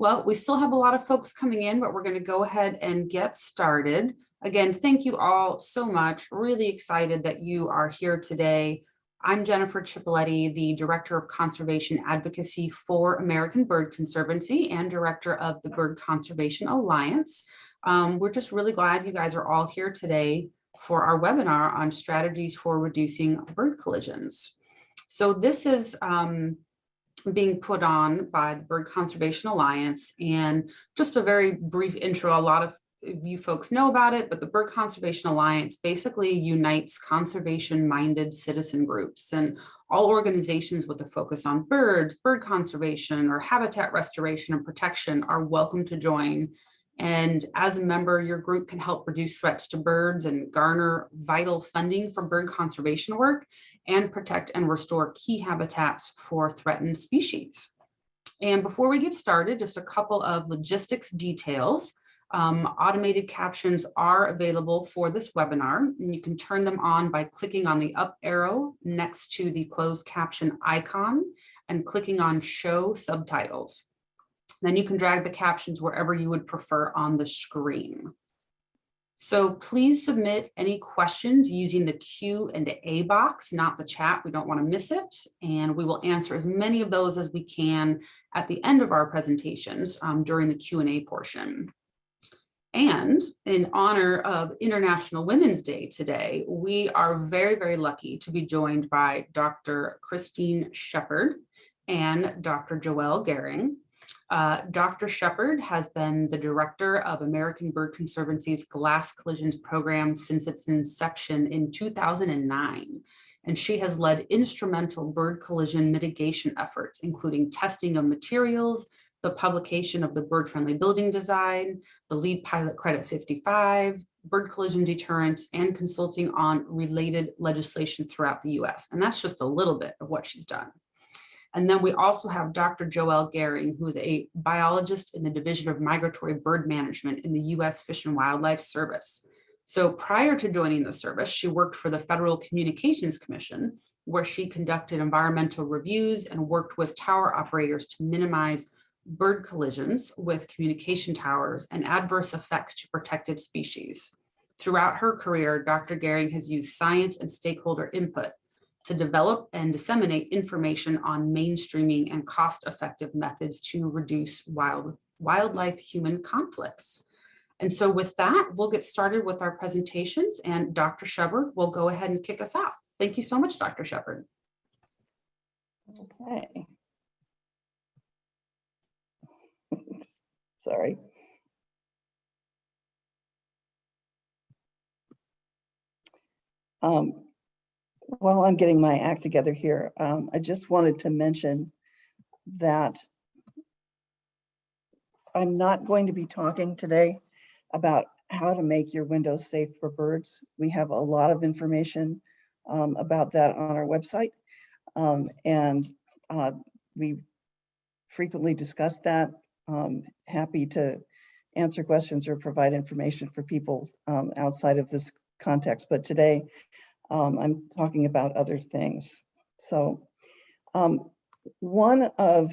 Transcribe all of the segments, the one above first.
Well, we still have a lot of folks coming in, but we're going to go ahead and get started. Again, thank you all so much. Really excited that you are here today. I'm Jennifer Cipoletti, the Director of Conservation Advocacy for American Bird Conservancy and Director of the Bird Conservation Alliance. We're just really glad you guys are all here today for our webinar on strategies for reducing bird collisions. So this is being put on by the Bird Conservation Alliance, and just a very brief intro. A lot of you folks know about it, but the Bird Conservation Alliance basically unites conservation-minded citizen groups and all organizations with a focus on birds, bird conservation, or habitat restoration and protection are welcome to join. And as a member, your group can help reduce threats to birds and garner vital funding for bird conservation work and protect and restore key habitats for threatened species. And before we get started, just a couple of logistics details. Automated captions are available for this webinar, and you can turn them on by clicking on the up arrow next to the closed caption icon and clicking on Show Subtitles. Then you can drag the captions wherever you would prefer on the screen. So please submit any questions using the Q&A box, not the chat. We don't want to miss it. And we will answer as many of those as we can at the end of our presentations during the Q&A portion. And in honor of International Women's Day today, we are very, very lucky to be joined by Dr. Christine Sheppard and Dr. Joelle Gehring. Dr. Sheppard has been the director of American Bird Conservancy's Glass Collisions program since its inception in 2009. And she has led instrumental bird collision mitigation efforts, including testing of materials, the publication of the bird-friendly building design, the lead pilot credit 55, bird collision deterrence, and consulting on related legislation throughout the US. And that's just a little bit of what she's done. And then we also have Dr. Joelle Gehring, who is a biologist in the Division of Migratory Bird Management in the U.S. Fish and Wildlife Service. So prior to joining the service, she worked for the Federal Communications Commission, where she conducted environmental reviews and worked with tower operators to minimize bird collisions with communication towers and adverse effects to protected species. Throughout her career, Dr. Gehring has used science and stakeholder input to develop and disseminate information on mainstreaming and cost-effective methods to reduce wildlife-human conflicts. And so with that, we'll get started with our presentations, and Dr. Sheppard will go ahead and kick us off. Thank you so much, Dr. Sheppard. Okay. Sorry. While I'm getting my act together here, I just wanted to mention that I'm not going to be talking today about how to make your windows safe for birds. We have a lot of information about that on our website, and we frequently discuss that. Happy to answer questions or provide information for people outside of this context, but today I'm talking about other things. So one of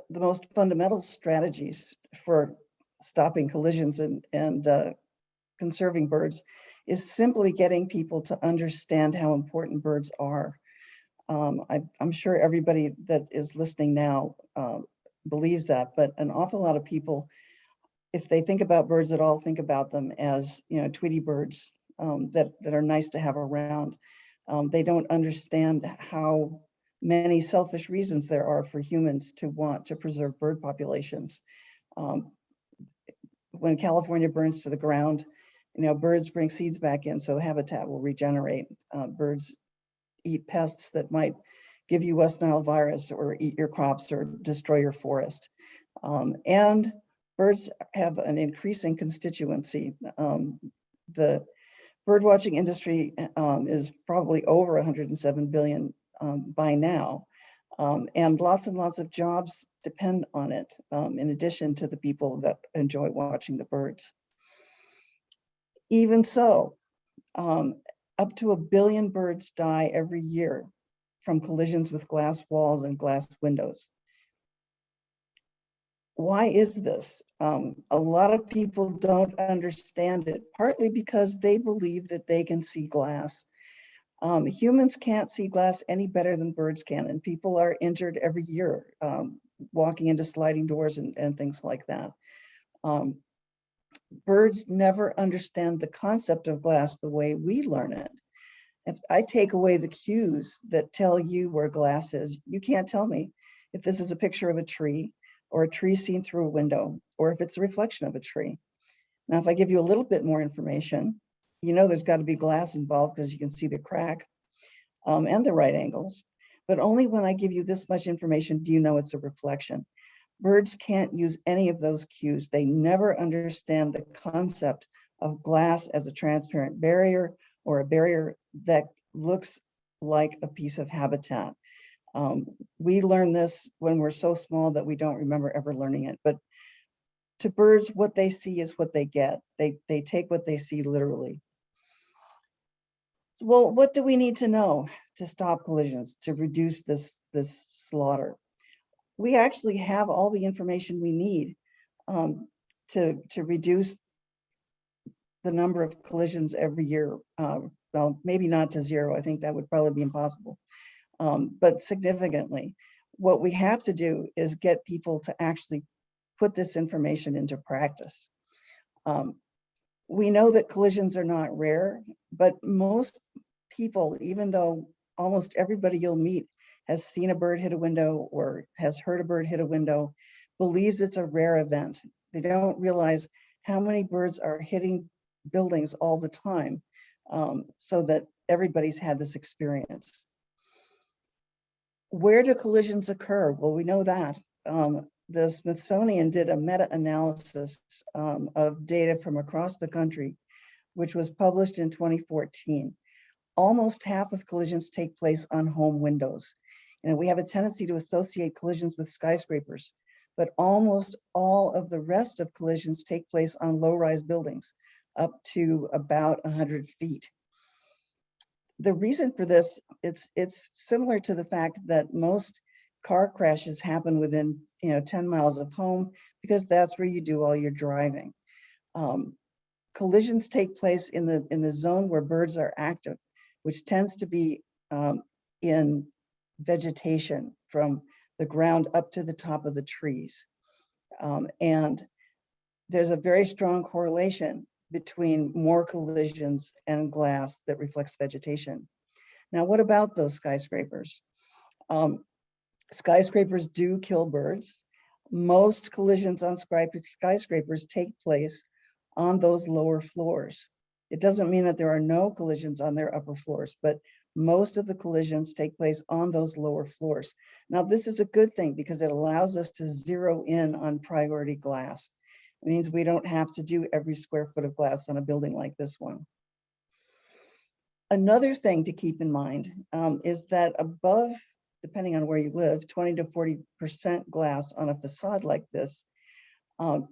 the most fundamental strategies for stopping collisions and conserving birds is simply getting people to understand how important birds are. I'm sure everybody that is listening now believes that, but an awful lot of people, if they think about birds at all, think about them as, you know, Tweety birds that are nice to have around. They don't understand how many selfish reasons there are for humans to want to preserve bird populations. When California burns to the ground, you know, birds bring seeds back in so habitat will regenerate. Birds eat pests that might give you West Nile virus or eat your crops or destroy your forest. And birds have an increasing constituency. The birdwatching industry is probably over 107 billion by now. And lots of jobs depend on it, in addition to the people that enjoy watching the birds. Even so, up to 1 billion birds die every year from collisions with glass walls and glass windows. Why is this? A lot of people don't understand it, partly because they believe that they can see glass. Humans can't see glass any better than birds can, and people are injured every year walking into sliding doors and things like that. Birds never understand the concept of glass the way we learn it. If I take away the cues that tell you where glass is, you can't tell me if this is a picture of a tree or a tree seen through a window, or if it's a reflection of a tree. Now, if I give you a little bit more information, you know there's got to be glass involved because you can see the crack and the right angles. But only when I give you this much information do you know it's a reflection. Birds can't use any of those cues. They never understand the concept of glass as a transparent barrier or a barrier that looks like a piece of habitat. We learn this when we're so small that we don't remember ever learning it. But to birds, what they see is what they get. They take what they see literally. So, well, what do we need to know to stop collisions, to reduce this slaughter? We actually have all the information we need to reduce the number of collisions every year. Well, maybe not to zero. I think that would probably be impossible, but significantly. What we have to do is get people to actually put this information into practice. We know that collisions are not rare, but most people, even though almost everybody you'll meet has seen a bird hit a window or has heard a bird hit a window, believes it's a rare event. They don't realize how many birds are hitting buildings all the time, so that everybody's had this experience. Where do collisions occur? Well, we know that. The Smithsonian did a meta-analysis of data from across the country, which was published in 2014. Almost half of collisions take place on home windows. You know, we have a tendency to associate collisions with skyscrapers, but almost all of the rest of collisions take place on low-rise buildings, up to about 100 feet. The reason for this, it's similar to the fact that most car crashes happen within 10 miles of home, because that's where you do all your driving. Collisions take place in the zone where birds are active, which tends to be in vegetation from the ground up to the top of the trees. And there's a very strong correlation between more collisions and glass that reflects vegetation. Now, what about those skyscrapers? Skyscrapers do kill birds. Most collisions on skyscrapers take place on those lower floors. It doesn't mean that there are no collisions on their upper floors, but most of the collisions take place on those lower floors. Now, this is a good thing because it allows us to zero in on priority glass. It means we don't have to do every square foot of glass on a building like this one. Another thing to keep in mind is that above, depending on where you live, 20 to 40% glass on a facade like this,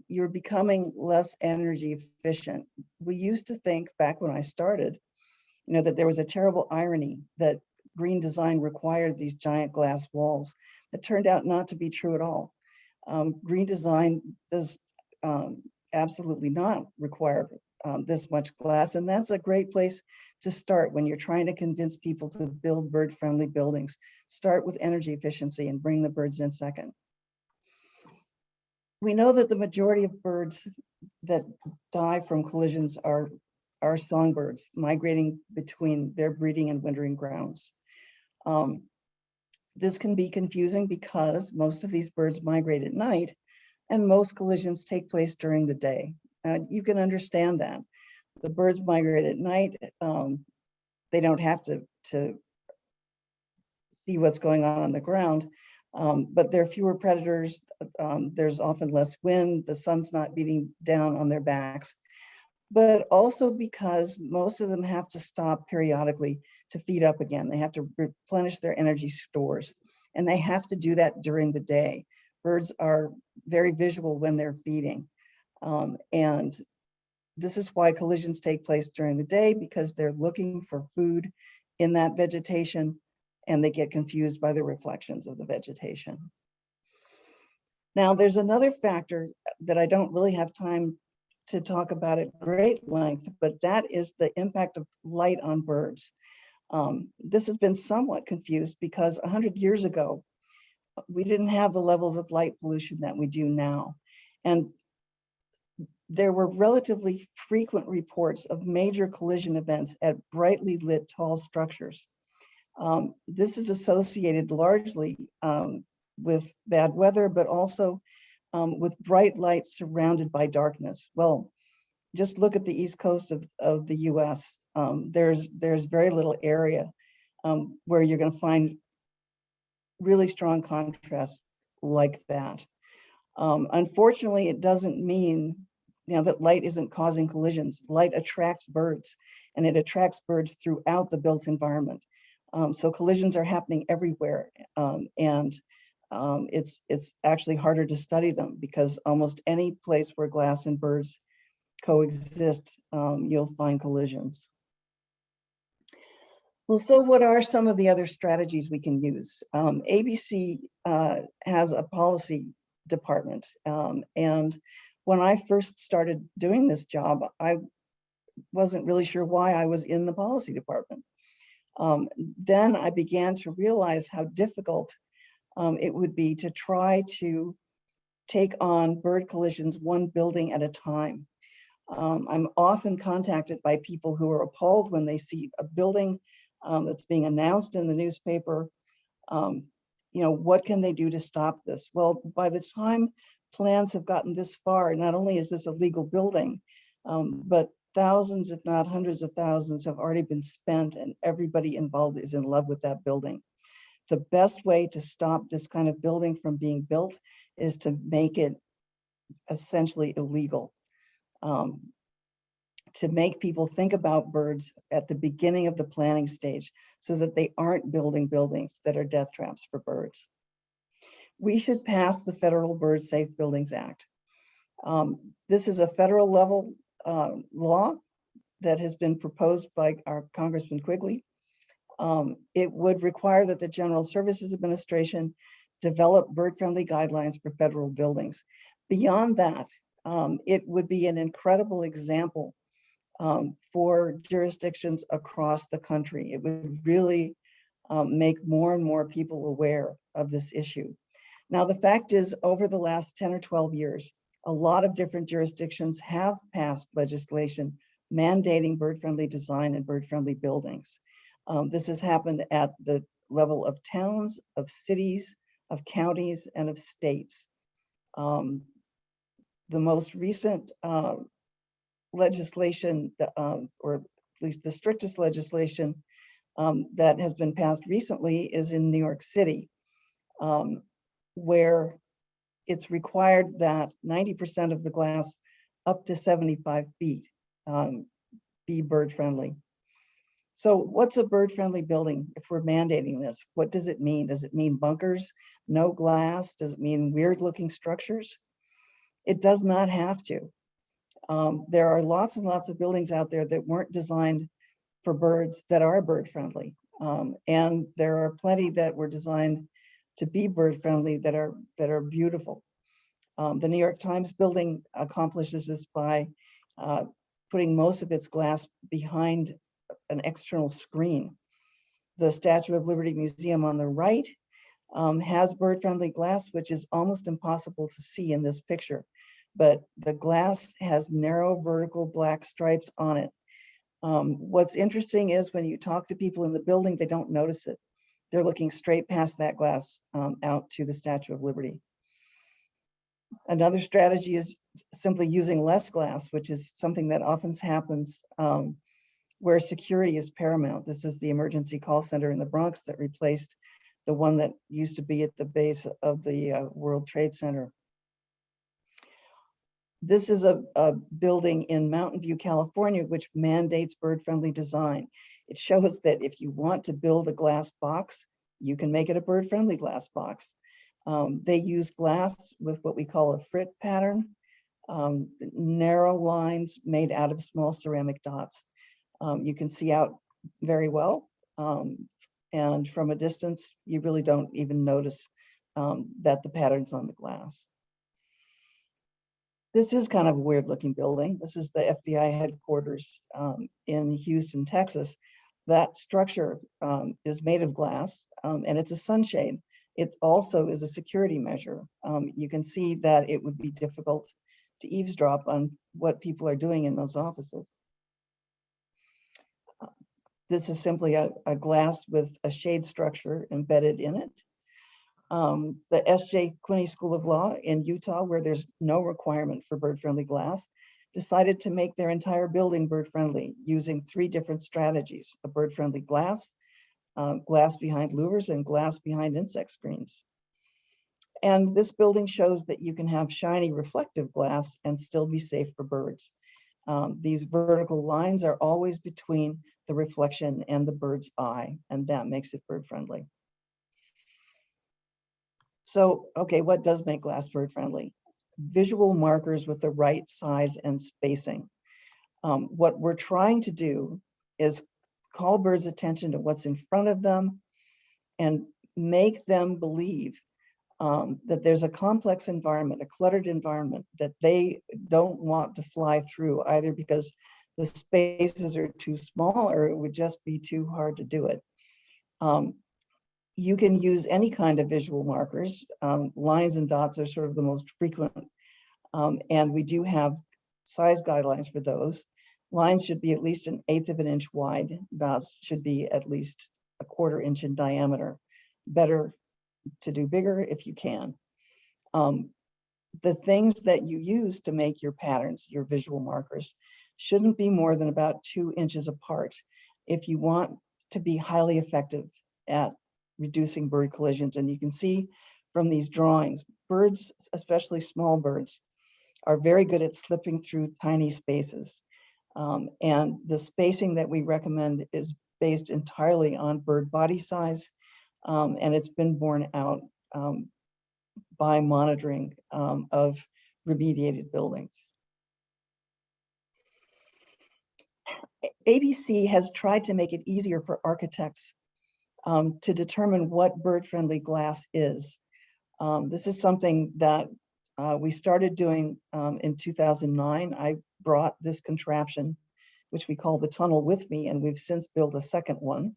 you're becoming less energy efficient. We used to think back when I started, that there was a terrible irony that green design required these giant glass walls. It turned out not to be true at all. Green design does absolutely not require this much glass, and that's a great place to start when you're trying to convince people to build bird-friendly buildings. Start with energy efficiency and bring the birds in second. We know that the majority of birds that die from collisions are songbirds migrating between their breeding and wintering grounds. This can be confusing because most of these birds migrate at night and most collisions take place during the day. You can understand that. The birds migrate at night. They don't have to see what's going on the ground, but there are fewer predators. There's often less wind. The sun's not beating down on their backs, but also because most of them have to stop periodically to feed up again. They have to replenish their energy stores, and they have to do that during the day. Birds are very visual when they're feeding. And this is why collisions take place during the day, because they're looking for food in that vegetation and they get confused by the reflections of the vegetation. Now, there's another factor that I don't really have time to talk about at great length, but that is the impact of light on birds. This has been somewhat confused because 100 years ago, we didn't have the levels of light pollution that we do now. And there were relatively frequent reports of major collision events at brightly lit tall structures. This is associated largely with bad weather, but also with bright lights surrounded by darkness. Well, just look at the East Coast of the US. There's very little area where you're going to find really strong contrast like that. Unfortunately, it doesn't mean that light isn't causing collisions. Light attracts birds, and it attracts birds throughout the built environment. So collisions are happening everywhere, and it's actually harder to study them because almost any place where glass and birds coexist, you'll find collisions. Well, so what are some of the other strategies we can use? ABC has a policy department, and when I first started doing this job, I wasn't really sure why I was in the policy department. Then I began to realize how difficult it would be to try to take on bird collisions one building at a time. I'm often contacted by people who are appalled when they see a building that's being announced in the newspaper. What can they do to stop this? Well, by the time plans have gotten this far, not only is this a legal building, but thousands, if not hundreds of thousands, have already been spent, and everybody involved is in love with that building. The best way to stop this kind of building from being built is to make it essentially illegal. To make people think about birds at the beginning of the planning stage so that they aren't building buildings that are death traps for birds. We should pass the Federal Bird Safe Buildings Act. This is a federal level law that has been proposed by our Congressman Quigley. It would require that the General Services Administration develop bird-friendly guidelines for federal buildings. Beyond that, it would be an incredible example for jurisdictions across the country. It would really make more and more people aware of this issue. Now, the fact is, over the last 10 or 12 years, a lot of different jurisdictions have passed legislation mandating bird-friendly design and bird-friendly buildings. This has happened at the level of towns, of cities, of counties, and of states. The most recent legislation, or at least the strictest legislation that has been passed recently is in New York City, where it's required that 90% of the glass up to 75 feet be bird friendly. So what's a bird friendly building if we're mandating this? What does it mean? Does it mean bunkers, no glass? Does it mean weird looking structures? It does not have to. There are lots and lots of buildings out there that weren't designed for birds that are bird friendly. And there are plenty that were designed to be bird friendly that are beautiful. The New York Times building accomplishes this by putting most of its glass behind an external screen. The Statue of Liberty Museum on the right has bird friendly glass, which is almost impossible to see in this picture. But the glass has narrow vertical black stripes on it. What's interesting is when you talk to people in the building, they don't notice it. They're looking straight past that glass out to the Statue of Liberty. Another strategy is simply using less glass, which is something that often happens where security is paramount. This is the emergency call center in the Bronx that replaced the one that used to be at the base of the World Trade Center. This is a building in Mountain View, California, which mandates bird-friendly design. It shows that if you want to build a glass box, you can make it a bird-friendly glass box. They use glass with what we call a frit pattern, narrow lines made out of small ceramic dots. You can see out very well, and from a distance, you really don't even notice that the pattern's on the glass. This is kind of a weird looking building. This is the FBI headquarters in Houston, Texas. That structure is made of glass and it's a sunshade. It also is a security measure. You can see that it would be difficult to eavesdrop on what people are doing in those offices. This is simply a glass with a shade structure embedded in it. The S.J. Quinney School of Law in Utah, where there's no requirement for bird-friendly glass, decided to make their entire building bird-friendly using 3 different strategies: a bird-friendly glass, glass behind louvers, and glass behind insect screens. And this building shows that you can have shiny reflective glass and still be safe for birds. These vertical lines are always between the reflection and the bird's eye, and that makes it bird-friendly. So, okay, what does make glass bird-friendly? Visual markers with the right size and spacing. What we're trying to do is call birds' attention to what's in front of them and make them believe that there's a complex environment, a cluttered environment that they don't want to fly through, either because the spaces are too small or it would just be too hard to do it. You can use any kind of visual markers. Lines and dots are sort of the most frequent. And we do have size guidelines for those. Lines should be at least 1/8 of an inch wide. Dots should be at least 1/4 inch in diameter. Better to do bigger if you can. The things that you use to make your patterns, your visual markers, shouldn't be more than about 2 inches apart if you want to be highly effective at reducing bird collisions. And you can see from these drawings, birds, especially small birds, are very good at slipping through tiny spaces. And the spacing that we recommend is based entirely on bird body size, and it's been borne out by monitoring of remediated buildings. ABC has tried to make it easier for architects to determine what bird-friendly glass is. This is something that we started doing in 2009. I brought this contraption, which we call the tunnel, with me, and we've since built a second one.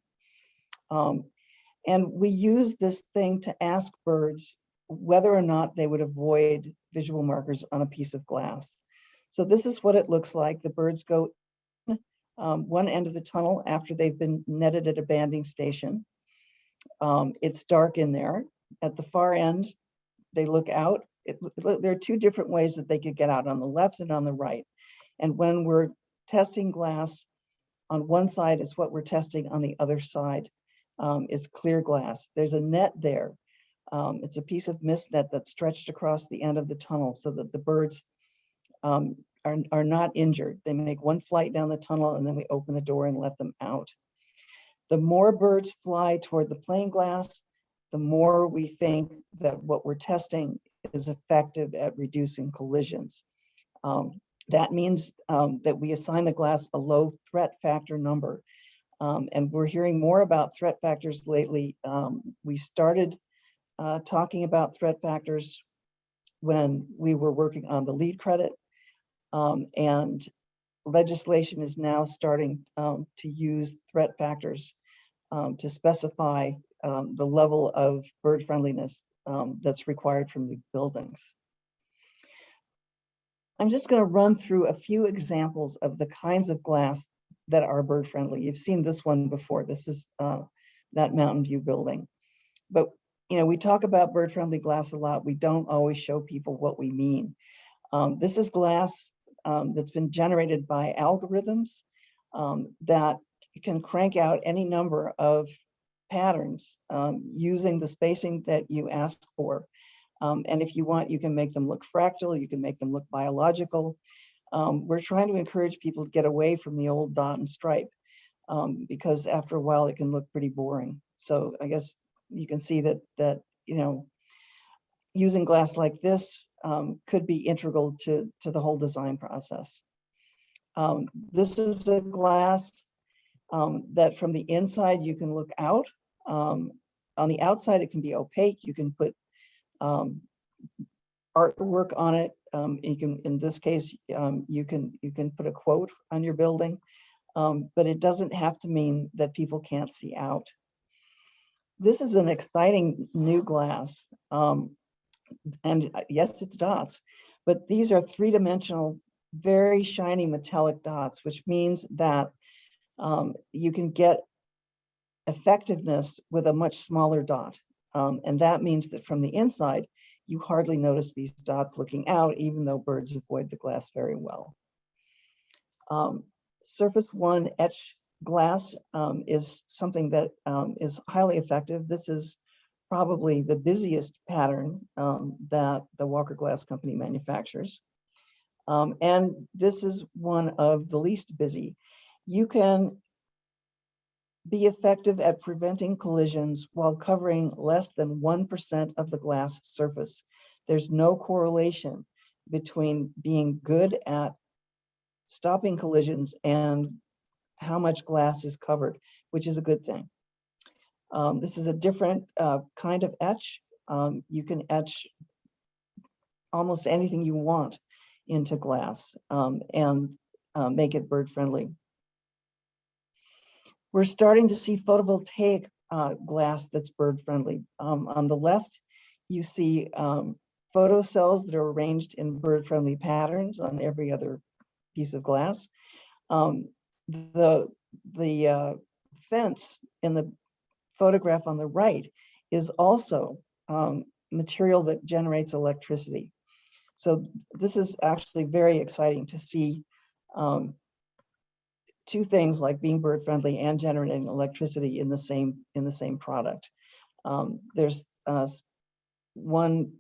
And we use this thing to ask birds whether or not they would avoid visual markers on a piece of glass. So this is what it looks like. The birds go one end of the tunnel after they've been netted at a banding station. It's dark in there. At the far end, they look out. There are 2 different ways that they could get out, on the left and on the right. And when we're testing glass on one side, it's what we're testing on the other side, is clear glass. There's a net there. It's a piece of mist net that's stretched across the end of the tunnel so that the birds are not injured. They make one flight down the tunnel and then we open the door and let them out. The more birds fly toward the plain glass, the more we think that what we're testing is effective at reducing collisions. That means that we assign the glass a low threat factor number. And we're hearing more about threat factors lately. We started talking about threat factors when we were working on the lead credit. And legislation is now starting to use threat factors to specify the level of bird friendliness that's required from the buildings. I'm just going to run through a few examples of the kinds of glass that are bird friendly. You've seen this one before. This is that Mountain View building. But we talk about bird friendly glass a lot. We don't always show people what we mean. This is glass that's been generated by algorithms that can crank out any number of patterns using the spacing that you asked for. And if you want, you can make them look fractal, you can make them look biological. We're trying to encourage people to get away from the old dot and stripe because after a while it can look pretty boring. So I guess you can see that using glass like this could be integral to the whole design process. This is a glass that from the inside you can look out. On the outside, it can be opaque. You can put artwork on it. You can, in this case, you can put a quote on your building, but it doesn't have to mean that people can't see out. This is an exciting new glass. And yes, it's dots, but these are three-dimensional, very shiny metallic dots, which means that you can get effectiveness with a much smaller dot. And that means that from the inside, you hardly notice these dots looking out, even though birds avoid the glass very well. Surface one etch glass is something that is highly effective. This is probably the busiest pattern that the Walker Glass Company manufactures. And this is one of the least busy. You can be effective at preventing collisions while covering less than 1% of the glass surface. There's no correlation between being good at stopping collisions and how much glass is covered, which is a good thing. This is a different kind of etch. You can etch almost anything you want into glass and make it bird friendly. We're starting to see photovoltaic glass that's bird friendly. On the left, you see photo cells that are arranged in bird friendly patterns on every other piece of glass. The fence in the photograph on the right is also material that generates electricity. So this is actually very exciting to see two things like being bird friendly and generating electricity in the same product. There's one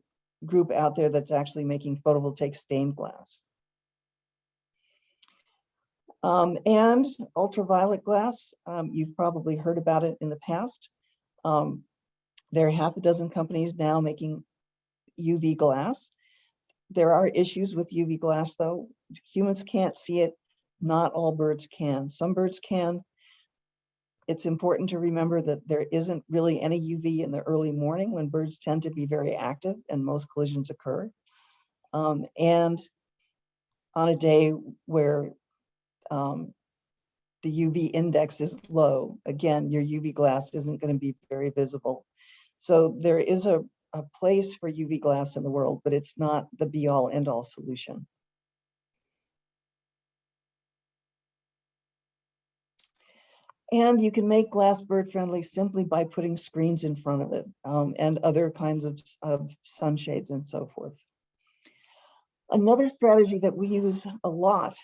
group out there that's actually making photovoltaic stained glass. And ultraviolet glass, you've probably heard about it in the past. There are half a dozen companies now making UV glass. There are issues with UV glass though. Humans can't see it. Not all birds can. Some birds can. It's important to remember that there isn't really any UV in the early morning when birds tend to be very active and most collisions occur. And on a day where the UV index is low, again, your UV glass isn't going to be very visible. So there is a place for UV glass in the world, but it's not the be-all end-all solution. And you can make glass bird friendly simply by putting screens in front of it and other kinds of sunshades and so forth. Another strategy that we use a lot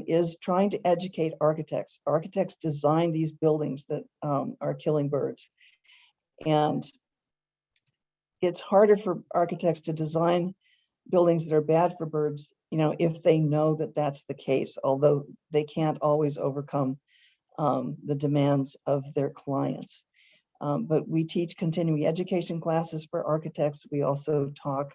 is trying to educate architects. Architects design these buildings that are killing birds. And it's harder for architects to design buildings that are bad for birds, if they know that that's the case, although they can't always overcome the demands of their clients. But we teach continuing education classes for architects. We also talk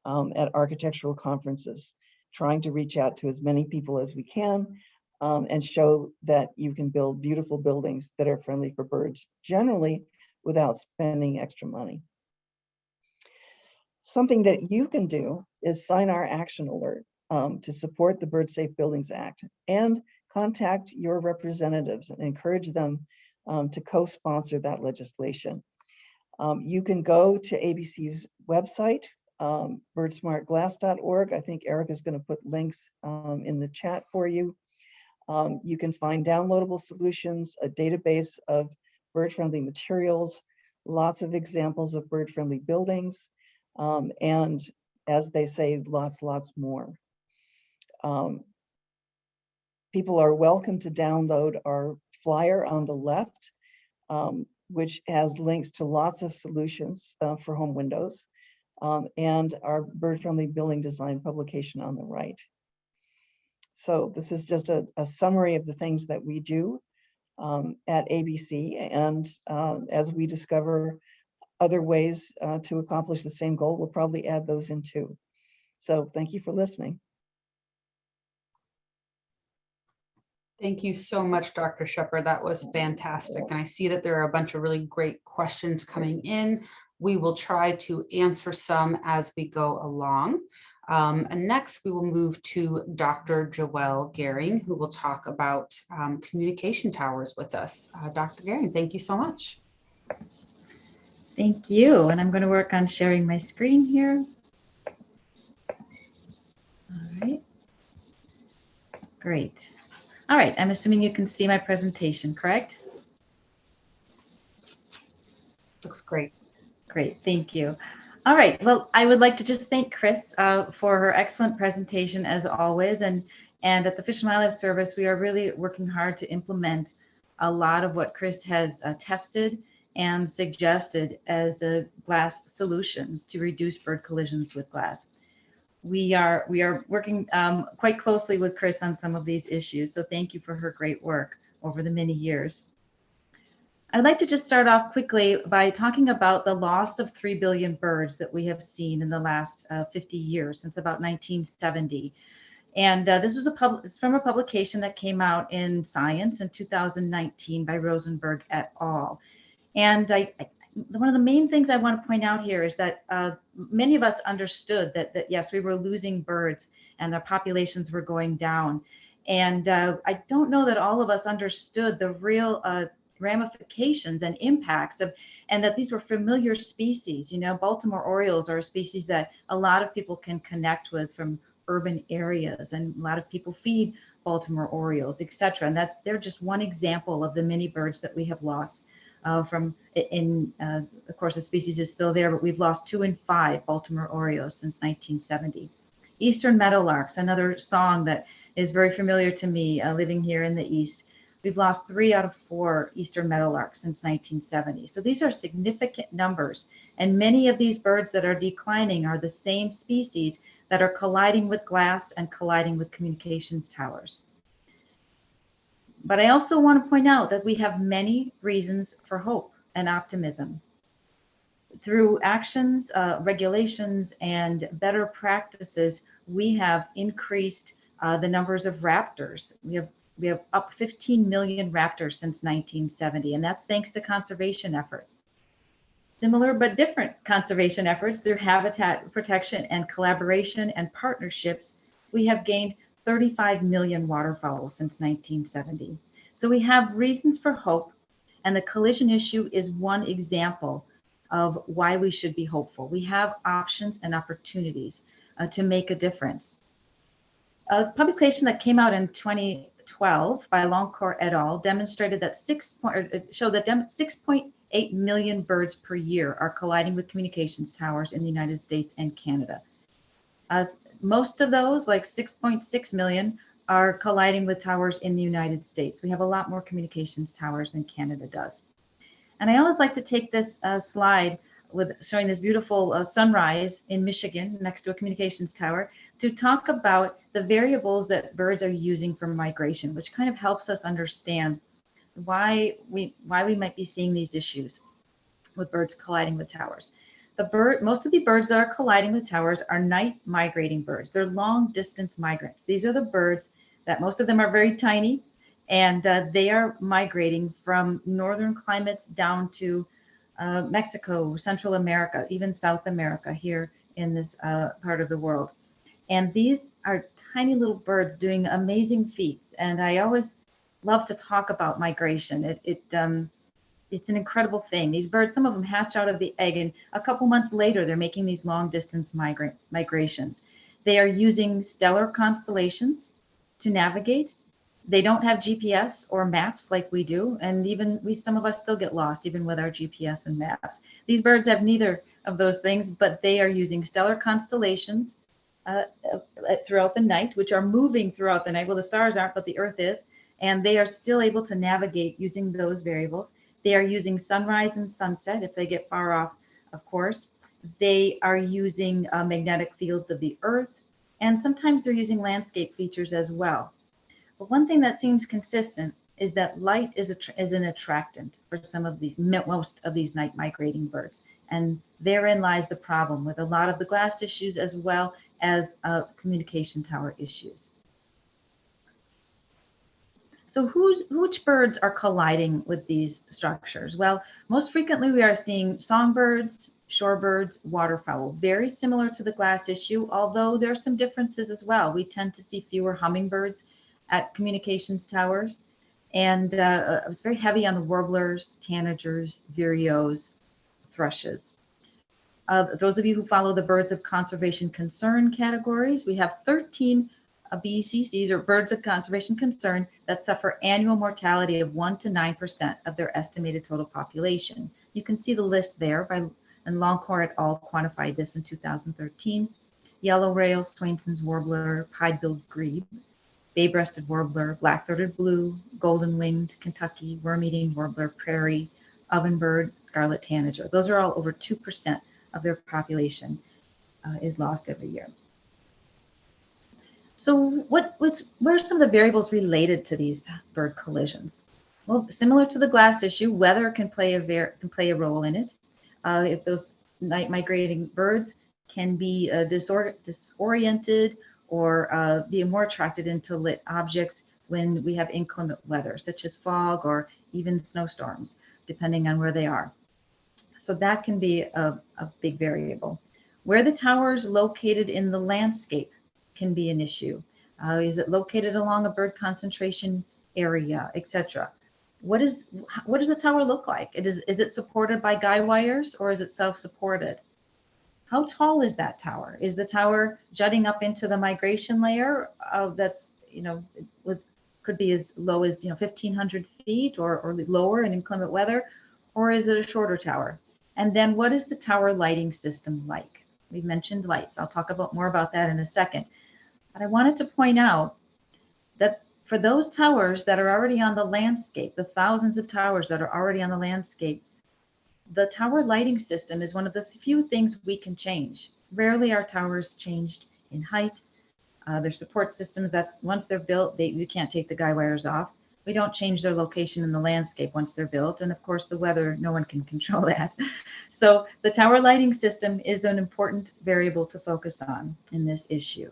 at architectural conferences, trying to reach out to as many people as we can and show that you can build beautiful buildings that are friendly for birds, generally without spending extra money. Something that you can do is sign our action alert to support the Bird Safe Buildings Act and contact your representatives and encourage them to co-sponsor that legislation. You can go to ABC's website, birdsmartglass.org. I think Erica's going to put links in the chat for you. You can find downloadable solutions, a database of bird-friendly materials, lots of examples of bird-friendly buildings, and as they say, lots more. People are welcome to download our flyer on the left, which has links to lots of solutions for home windows, and our bird-friendly building design publication on the right. So this is just a summary of the things that we do at ABC, and as we discover other ways to accomplish the same goal, we'll probably add those in too. So thank you for listening. Thank you so much, Dr. Sheppard. That was fantastic. And I see that there are a bunch of really great questions coming in. We will try to answer some as we go along. And next, we will move to Dr. Joelle Gehring, who will talk about communication towers with us. Dr. Gehring, thank you so much. Thank you. And I'm going to work on sharing my screen here. All right. Great. All right. I'm assuming you can see my presentation, correct? Looks great. Great. Thank you. All right. Well, I would like to just thank Chris for her excellent presentation as always. And at the Fish and Wildlife Service, we are really working hard to implement a lot of what Chris has tested and suggested as glass solutions to reduce bird collisions with glass. We are working quite closely with Chris on some of these issues. So thank you for her great work over the many years. I'd like to just start off quickly by talking about the loss of 3 billion birds that we have seen in the last 50 years, since about 1970. And this was from a publication that came out in Science in 2019 by Rosenberg et al. And one of the main things I want to point out here is that many of us understood that yes, we were losing birds and their populations were going down. And I don't know that all of us understood the real ramifications and impacts of, and that these were familiar species. You know, Baltimore Orioles are a species that a lot of people can connect with from urban areas, and a lot of people feed Baltimore Orioles, etc. And they're just one example of the many birds that we have lost. Of course, the species is still there, but we've lost 2 in 5 Baltimore Orioles since 1970. Eastern meadowlarks, another song that is very familiar to me, living here in the East. We've lost 3 out of 4 eastern meadowlarks since 1970. So these are significant numbers. And many of these birds that are declining are the same species that are colliding with glass and colliding with communications towers. But I also want to point out that we have many reasons for hope and optimism. Through actions, regulations, and better practices, we have increased the numbers of raptors. We have up 15 million raptors since 1970, and that's thanks to conservation efforts. Similar but different conservation efforts through habitat protection and collaboration and partnerships, we have gained 35 million waterfowl since 1970. So we have reasons for hope, and the collision issue is one example of why we should be hopeful. We have options and opportunities to make a difference. A publication that came out in 2012 by Longcourt et al. Demonstrated that 6.8 million birds per year are colliding with communications towers in the United States and Canada. Most of those, like 6.6 million, are colliding with towers in the United States. We have a lot more communications towers than Canada does. And I always like to take this slide with showing this beautiful sunrise in Michigan next to a communications tower to talk about the variables that birds are using for migration, which kind of helps us understand why we might be seeing these issues with birds colliding with towers. Most of the birds that are colliding with towers are night migrating birds. They're long distance migrants. These are the birds that most of them are very tiny, and they are migrating from northern climates down to Mexico, Central America, even South America here in this part of the world. And these are tiny little birds doing amazing feats. And I always love to talk about migration. It's an incredible thing. These birds, some of them hatch out of the egg, and a couple months later, they're making these long distance migrations. They are using stellar constellations to navigate. They don't have GPS or maps like we do, and some of us still get lost even with our GPS and maps. These birds have neither of those things, but they are using stellar constellations throughout the night, which are moving throughout the night. Well, the stars aren't, but the Earth is, and they are still able to navigate using those variables. They are using sunrise and sunset if they get far off, of course. They are using magnetic fields of the Earth, and sometimes they're using landscape features as well. But one thing that seems consistent is that light is an attractant for most of these night migrating birds. And therein lies the problem with a lot of the glass issues as well as communication tower issues. So which birds are colliding with these structures? Well, most frequently we are seeing songbirds, shorebirds, waterfowl, very similar to the glass issue, although there are some differences as well. We tend to see fewer hummingbirds at communications towers. And it was very heavy on the warblers, tanagers, vireos, thrushes. Those of you who follow the birds of conservation concern categories, we have 13 BCCs, or birds of conservation concern, that suffer annual mortality of 1 to 9% of their estimated total population. You can see the list there, and Longcore et al. Quantified this in 2013. Yellow rail, Swainson's warbler, pied-billed grebe, bay-breasted warbler, black-throated blue, golden-winged Kentucky, worm-eating warbler, prairie, ovenbird, scarlet tanager. Those are all over 2% of their population is lost every year. So what are some of the variables related to these bird collisions? Well, similar to the glass issue, weather can play a role in it. If those night migrating birds can be disoriented or be more attracted into lit objects when we have inclement weather, such as fog or even snowstorms, depending on where they are. So that can be a big variable. Where the tower is located in the landscape can be an issue. Is it located along a bird concentration area, etc.? What does the tower look like? Is it supported by guy wires, or is it self-supported? How tall is that tower? Is the tower jutting up into the migration layer that's, could be as low as 1,500 feet or lower in inclement weather, or is it a shorter tower? And then what is the tower lighting system like? We've mentioned lights. I'll talk more about that in a second. But I wanted to point out that for those towers that are already on the landscape, the thousands of towers that are already on the landscape, the tower lighting system is one of the few things we can change. Rarely are towers changed in height. Their support systems, that's once they're built, you can't take the guy wires off. We don't change their location in the landscape once they're built. And of course, the weather, no one can control that. So the tower lighting system is an important variable to focus on in this issue.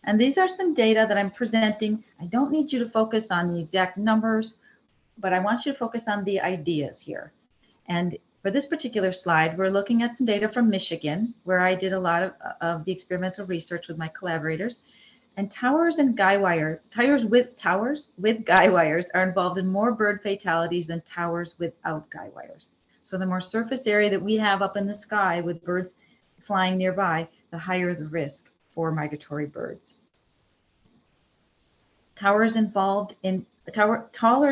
And these are some data that I'm presenting. I don't need you to focus on the exact numbers, but I want you to focus on the ideas here. And for this particular slide, we're looking at some data from Michigan, where I did a lot of the experimental research with my collaborators. And towers with guy wires are involved in more bird fatalities than towers without guy wires. So the more surface area that we have up in the sky with birds flying nearby, the higher the risk for migratory birds. Taller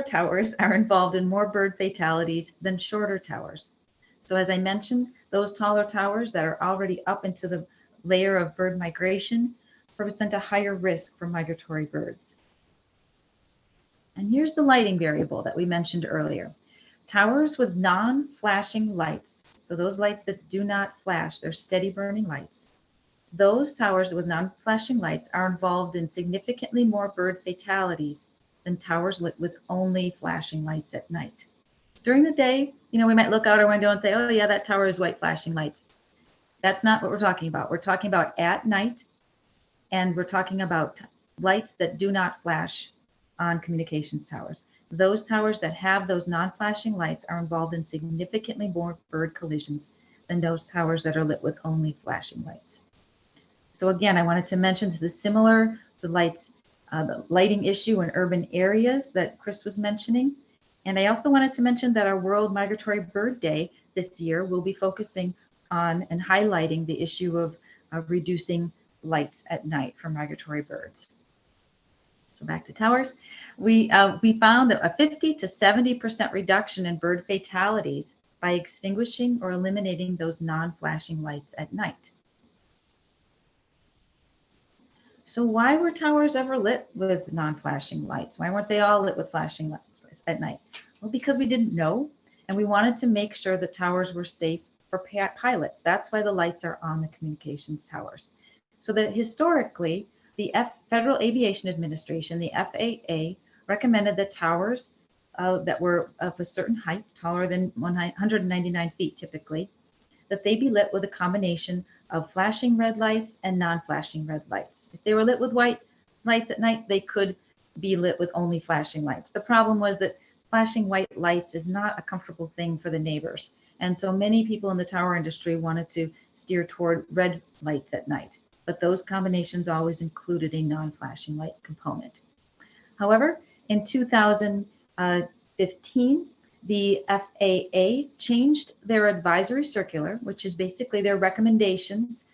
towers are involved in more bird fatalities than shorter towers. So as I mentioned, those taller towers that are already up into the layer of bird migration present a higher risk for migratory birds. And here's the lighting variable that we mentioned earlier. Towers with non-flashing lights, so those lights that do not flash, they're steady burning lights. Those towers with non-flashing lights are involved in significantly more bird fatalities than towers lit with only flashing lights at night. During the day, we might look out our window and say, oh yeah, that tower is white flashing lights. That's not what we're talking about. We're talking about at night, and we're talking about lights that do not flash on communications towers. Those towers that have those non-flashing lights are involved in significantly more bird collisions than those towers that are lit with only flashing lights. So again, I wanted to mention this is similar to the lighting issue in urban areas that Chris was mentioning. And I also wanted to mention that our World Migratory Bird Day this year will be focusing on and highlighting the issue of reducing lights at night for migratory birds. So back to towers. We found that a 50 to 70% reduction in bird fatalities by extinguishing or eliminating those non-flashing lights at night. So why were towers ever lit with non-flashing lights? Why weren't they all lit with flashing lights at night? Well, because we didn't know, and we wanted to make sure the towers were safe for pilots. That's why the lights are on the communications towers. So that historically, the Federal Aviation Administration, the FAA, recommended that towers that were of a certain height, taller than 199 feet typically, that they be lit with a combination of flashing red lights and non-flashing red lights. If they were lit with white lights at night, they could be lit with only flashing lights. The problem was that flashing white lights is not a comfortable thing for the neighbors. And so many people in the tower industry wanted to steer toward red lights at night, but those combinations always included a non-flashing light component. However, in 2015, the FAA changed their advisory circular, which is basically their recommendations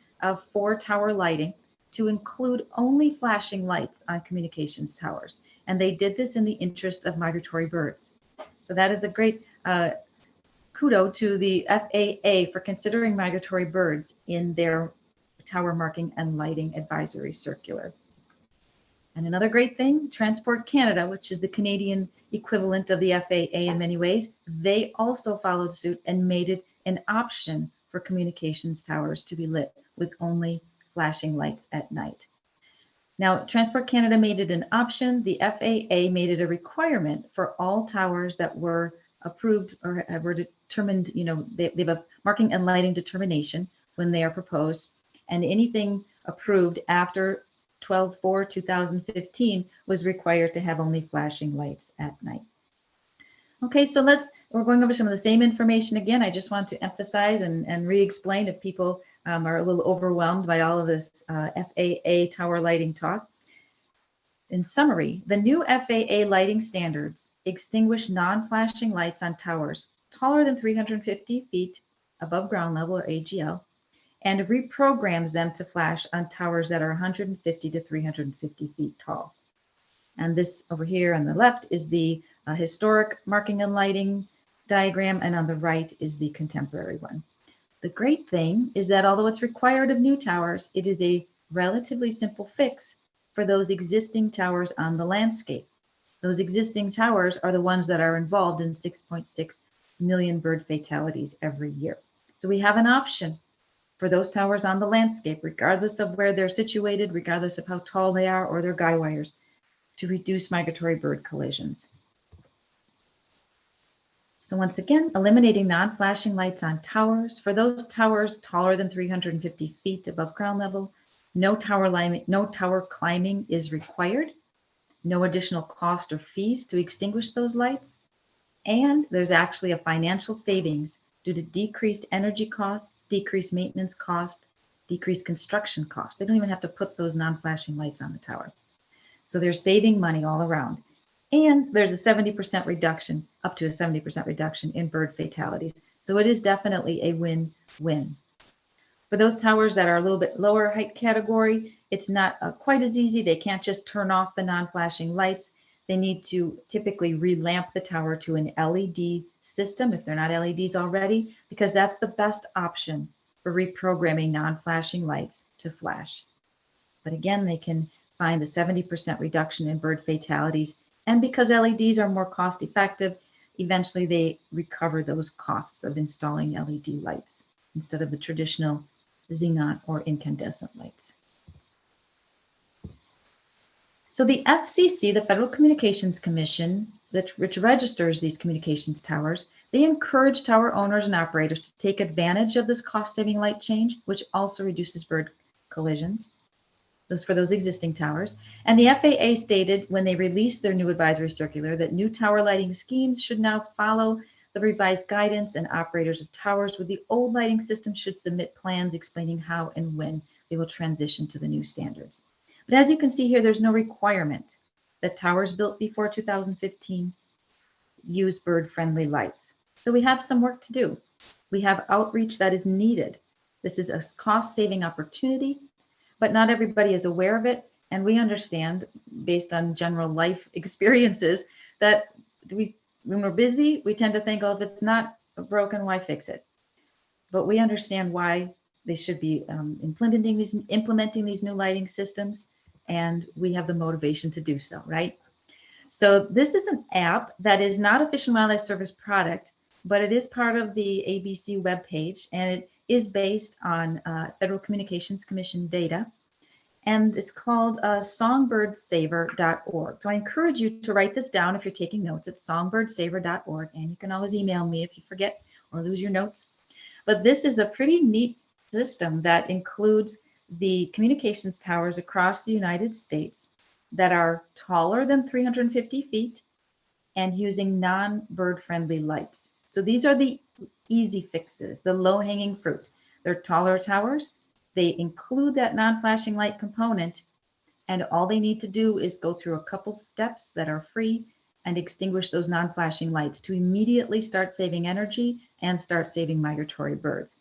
for tower lighting, to include only flashing lights on communications towers. And they did this in the interest of migratory birds. So that is a great kudo to the FAA for considering migratory birds in their tower marking and lighting advisory circular. And another great thing, Transport Canada, which is the Canadian equivalent of the FAA in many ways, they also followed suit and made it an option for communications towers to be lit with only flashing lights at night. Now, Transport Canada made it an option. The FAA made it a requirement for all towers that were approved or were determined, they have a marking and lighting determination when they are proposed, and anything approved after 12/4/2015 was required to have only flashing lights at night. Okay, so we're going over some of the same information again. I just want to emphasize and re-explain if people are a little overwhelmed by all of this FAA tower lighting talk. In summary, the new FAA lighting standards extinguish non-flashing lights on towers taller than 350 feet above ground level, or AGL, and reprograms them to flash on towers that are 150 to 350 feet tall. And this over here on the left is the historic marking and lighting diagram, and on the right is the contemporary one. The great thing is that although it's required of new towers, it is a relatively simple fix for those existing towers on the landscape. Those existing towers are the ones that are involved in 6.6 million bird fatalities every year. So we have an option for those towers on the landscape, regardless of where they're situated, regardless of how tall they are or their guy wires, to reduce migratory bird collisions. So once again, eliminating non-flashing lights on towers. For those towers taller than 350 feet above ground level, no tower climbing is required, no additional cost or fees to extinguish those lights, and there's actually a financial savings due to decreased energy costs, decreased maintenance cost, decreased construction costs. They don't even have to put those non-flashing lights on the tower. So they're saving money all around. And there's a 70% reduction, up to a 70% reduction in bird fatalities. So it is definitely a win-win. For those towers that are a little bit lower height category, it's not quite as easy. They can't just turn off the non-flashing lights. They need to typically relamp the tower to an LED system if they're not LEDs already, because that's the best option for reprogramming non-flashing lights to flash. But again, they can find a 70% reduction in bird fatalities. And because LEDs are more cost effective, eventually they recover those costs of installing LED lights instead of the traditional xenon or incandescent lights. So the FCC, the Federal Communications Commission, which registers these communications towers, they encourage tower owners and operators to take advantage of this cost-saving light change, which also reduces bird collisions. Those for those existing towers. And the FAA stated when they released their new advisory circular that new tower lighting schemes should now follow the revised guidance, and operators of towers with the old lighting system should submit plans explaining how and when they will transition to the new standards. But as you can see here, there's no requirement that towers built before 2015 use bird-friendly lights. So we have some work to do. We have outreach that is needed. This is a cost-saving opportunity, but not everybody is aware of it. And we understand, based on general life experiences, that when we're busy, we tend to think, oh, if it's not broken, why fix it? But we understand why they should be implementing these new lighting systems, and we have the motivation to do so, right? So this is an app that is not a Fish and Wildlife Service product, but it is part of the ABC webpage, and it is based on Federal Communications Commission data, and it's called songbirdsavr.org. So I encourage you to write this down if you're taking notes. It's songbirdsavr.org, and you can always email me if you forget or lose your notes. But this is a pretty neat system that includes the communications towers across the United States. that are taller than 350 feet and using non-bird friendly lights. So these are the easy fixes, the low-hanging fruit. They're taller towers. They include that non-flashing light component, and all they need to do is go through a couple steps that are free and extinguish those non-flashing lights to immediately start saving energy and start saving migratory birds.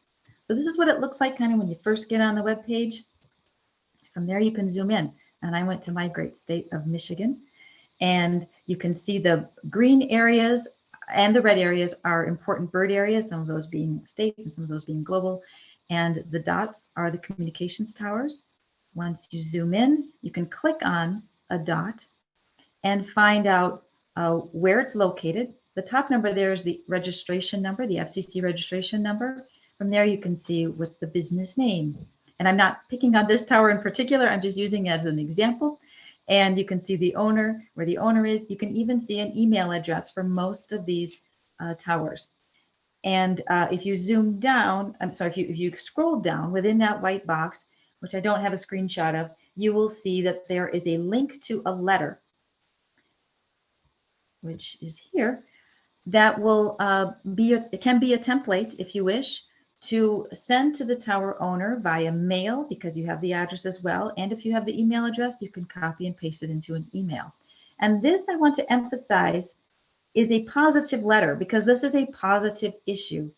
So this is what it looks like kind of when you first get on the web page. From there you can zoom in, and I went to my great state of Michigan, and you can see the green areas and the red areas are important bird areas, some of those being state and some of those being global, and the dots are the communications towers. Once you zoom in, you can click on a dot and find out where it's located. The top number there is the registration number, the FCC registration number. From there, you can see what's the business name. And I'm not picking on this tower in particular, I'm just using it as an example. And you can see the owner, where the owner is. You can even see an email address for most of these towers. And if you zoom down, I'm sorry, if you scroll down within that white box, which I don't have a screenshot of, you will see that there is a link to a letter, which is here, that will it can be a template if you wish to send to the tower owner via mail, because you have the address as well. And if you have the email address, you can copy and paste it into an email. And this, I want to emphasize, is a positive letter, because this is a positive issue.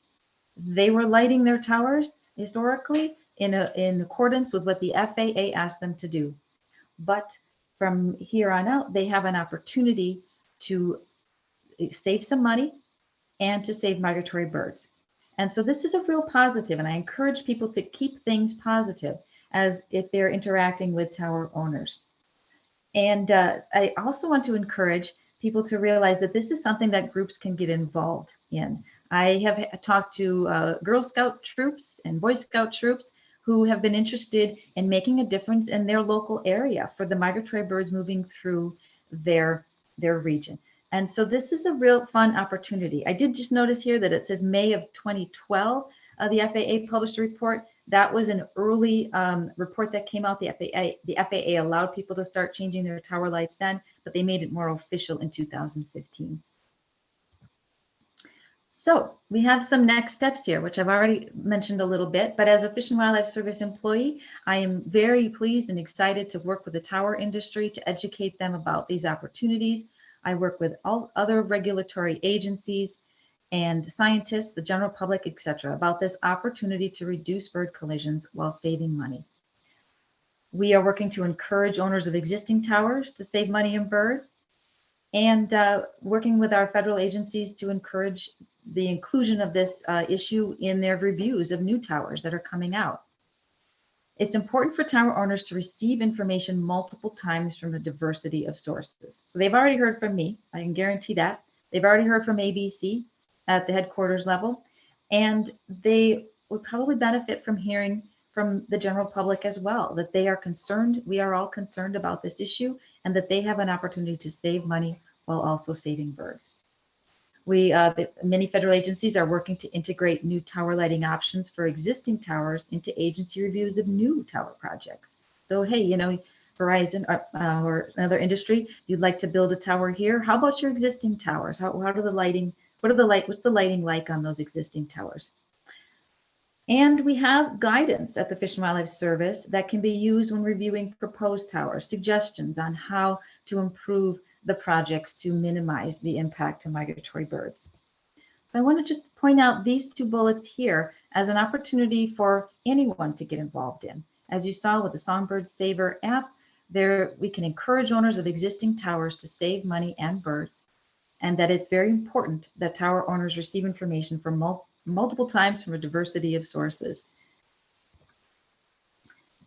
They were lighting their towers historically in accordance with what the FAA asked them to do. But from here on out, they have an opportunity to save some money and to save migratory birds. And so this is a real positive, and I encourage people to keep things positive as if they're interacting with tower owners. And I also want to encourage people to realize that this is something that groups can get involved in. I have talked to Girl Scout troops and Boy Scout troops who have been interested in making a difference in their local area for the migratory birds moving through their region. And so this is a real fun opportunity. I did just notice here that it says May of 2012, the FAA published a report. That was an early report that came out. The FAA allowed people to start changing their tower lights then, but they made it more official in 2015. So we have some next steps here, which I've already mentioned a little bit, but as a Fish and Wildlife Service employee, I am very pleased and excited to work with the tower industry to educate them about these opportunities. I work with all other regulatory agencies and scientists, the general public, etc., about this opportunity to reduce bird collisions while saving money. We are working to encourage owners of existing towers to save money in birds, and working with our federal agencies to encourage the inclusion of this issue in their reviews of new towers that are coming out. It's important for tower owners to receive information multiple times from a diversity of sources. So they've already heard from me, I can guarantee that. They've already heard from ABC at the headquarters level, and they would probably benefit from hearing from the general public as well, that they are concerned, we are all concerned about this issue, and that they have an opportunity to save money while also saving birds. Many federal agencies are working to integrate new tower lighting options for existing towers into agency reviews of new tower projects. So, hey, you know, Verizon or another industry, you'd like to build a tower here. How about your existing towers? What's the lighting like on those existing towers? And we have guidance at the Fish and Wildlife Service that can be used when reviewing proposed towers, suggestions on how to improve the projects to minimize the impact to migratory birds. So I want to just point out these two bullets here as an opportunity for anyone to get involved in. As you saw with the Songbird Saver app, we can encourage owners of existing towers to save money and birds, and that it's very important that tower owners receive information from multiple times from a diversity of sources.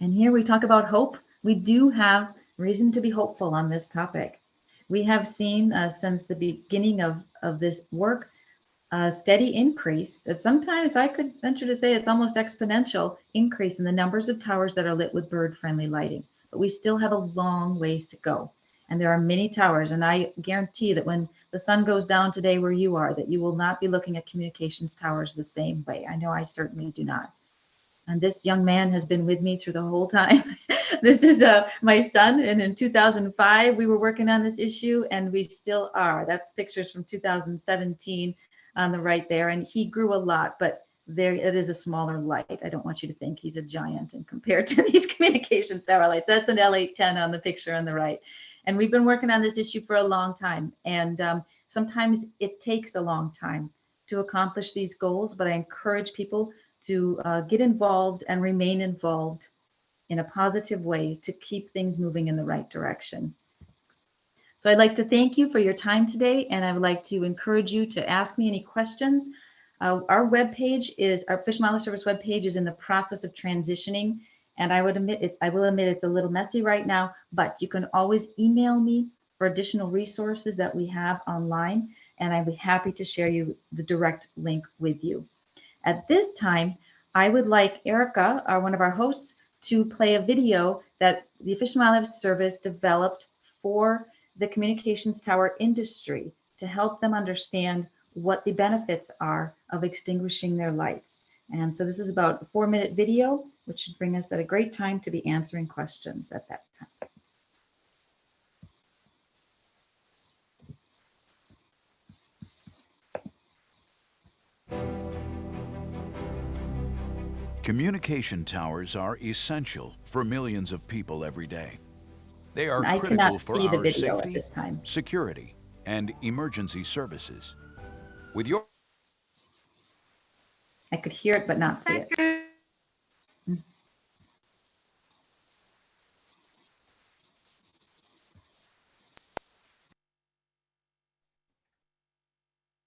And here we talk about hope. We do have reason to be hopeful on this topic. We have seen since the beginning of this work a steady increase. That sometimes I could venture to say it's almost exponential increase in the numbers of towers that are lit with bird-friendly lighting. But we still have a long ways to go. And there are many towers, and I guarantee that when the sun goes down today where you are, that you will not be looking at communications towers the same way. I know I certainly do not. And this young man has been with me through the whole time. This is my son, and in 2005 we were working on this issue, and we still are. That's pictures from 2017 on the right there, and he grew a lot, but there it is a smaller light. I don't want you to think he's a giant and compared to these communication tower lights. That's an L810 on the picture on the right. And we've been working on this issue for a long time, and sometimes it takes a long time to accomplish these goals, but I encourage people to get involved and remain involved in a positive way to keep things moving in the right direction. So I'd like to thank you for your time today, and I would like to encourage you to ask me any questions. Our webpage is, our Fish and Wildlife Service webpage is in the process of transitioning, and I will admit it's a little messy right now, but you can always email me for additional resources that we have online, and I'd be happy to share you the direct link with you. At this time, I would like Erica, one of our hosts, to play a video that the Fish and Wildlife Service developed for the communications tower industry to help them understand what the benefits are of extinguishing their lights. And so this is about a 4-minute video, which should bring us at a great time to be answering questions at that time. Communication towers are essential for millions of people every day. They are I critical cannot for see the our video at safety, this time. security, and emergency services. With your I could hear it, but not see it.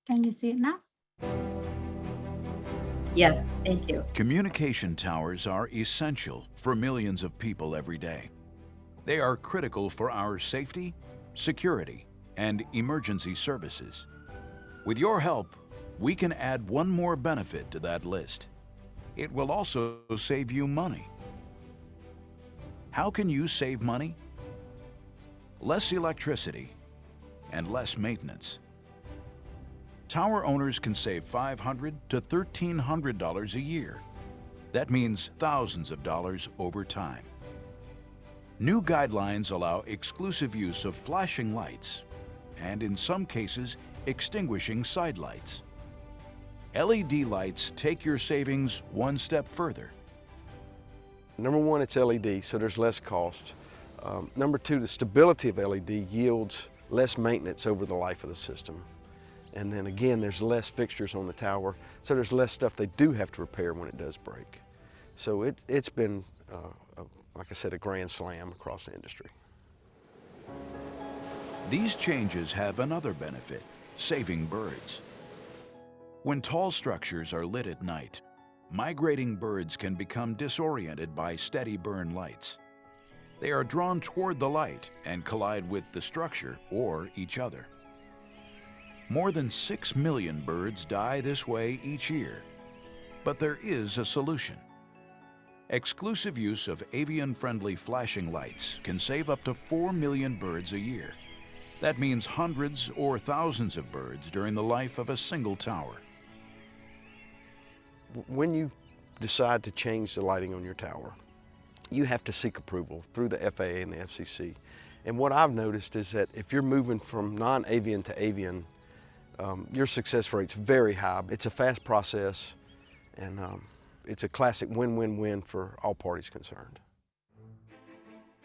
Can you see it now? Yes, thank you. communication towers are essential for millions of people every day. They are critical for our safety, security, and emergency services. With your help, we can add one more benefit to that list. It will also save you money. How can you save money? Less electricity and less maintenance. Tower owners can save $500 to $1,300 a year. That means thousands of dollars over time. New guidelines allow exclusive use of flashing lights and, in some cases, extinguishing side lights. LED lights take your savings one step further. Number one, it's LED, so there's less cost. Number two, the stability of LED yields less maintenance over the life of the system. And then again, there's less fixtures on the tower, so there's less stuff they do have to repair when it does break. So it's been, like I said, a grand slam across the industry. These changes have another benefit: saving birds. When tall structures are lit at night, migrating birds can become disoriented by steady burn lights. They are drawn toward the light and collide with the structure or each other. More than 6 million birds die this way each year. But there is a solution. Exclusive use of avian-friendly flashing lights can save up to 4 million birds a year. That means hundreds or thousands of birds during the life of a single tower. When you decide to change the lighting on your tower, you have to seek approval through the FAA and the FCC. And what I've noticed is that if you're moving from non-avian to avian, your success rate's very high. It's a fast process, and it's a classic win-win-win for all parties concerned.